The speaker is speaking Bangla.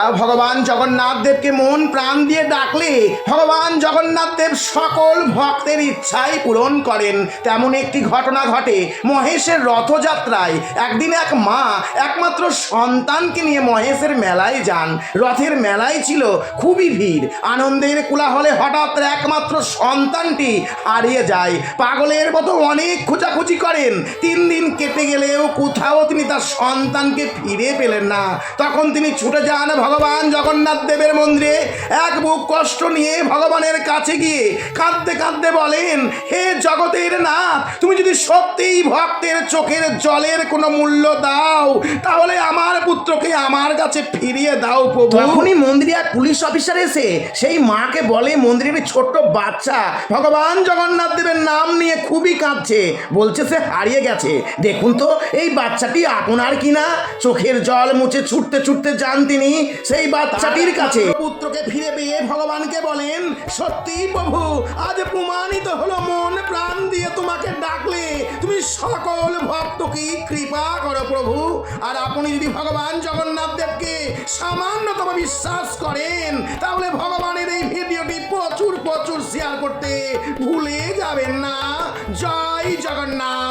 ভগবান জগন্নাথ দেবকে মন প্রাণ দিয়ে ডাকলে ভগবান জগন্নাথ দেব সকল ভক্তের ইচ্ছাই পূরণ করেন। তেমন একটি ঘটনা ঘটে মহেশের রথযাত্রায়। একদিন এক মা একমাত্র সন্তানকে নিয়ে মহেশের মেলায় যান। রথের মেলায় ছিল খুবই ভিড়। আনন্দের কোলাহলে হঠাৎ একমাত্র সন্তানটি হারিয়ে যায়। পাগলের মতো অনেক খোঁজাখুঁজি করেন। 3 দিন কেটে গেলেও কোথাও তিনি তার সন্তানকে ফিরে পেলেন না। তখন তিনি ছুটে যান ভগবান জগন্নাথ দেবের মন্দিরে। এক বুক কষ্ট নিয়ে ভগবানের কাছে গিয়ে কাঁদতে কাঁদতে বলেন, হে জগতের নাথ, তুমি যদি সত্যিই ভক্তের চোখের জলের কোনো মূল্য দাও, তাহলে আমার পুত্রকে আমার কাছে ফিরিয়ে দাও প্রভু। তখনই মন্দিরে এক পুলিশ অফিসার এসে সেই মাকে বলে, মন্দিরের ছোট্ট বাচ্চা ভগবান জগন্নাথ দেবের নাম নিয়ে খুবই কাঁদছে, বলছে সে হারিয়ে গেছে। দেখুন তো এই বাচ্চাটি আপনার কিনা। চোখের জল মুছে ছুটতে ছুটতে যান তিনি সেই বাচ্চাটির কাছে। পুত্রকে ফিরে পেয়ে ভগবানকে বলেন, সত্যি প্রভু, আজ প্রমাণিত হলো মন প্রাণ দিয়ে তোমাকে ডাকলে তুমি সকল ভক্তকে কৃপা করো প্রভু। আর আপনি যদি ভগবান জগন্নাথ দেবকে সামান্যতম বিশ্বাস করেন, তাহলে ভগবানের এই ভিডিওটি প্রচুর শেয়ার করতে ভুলে যাবেন না। জয় জগন্নাথ।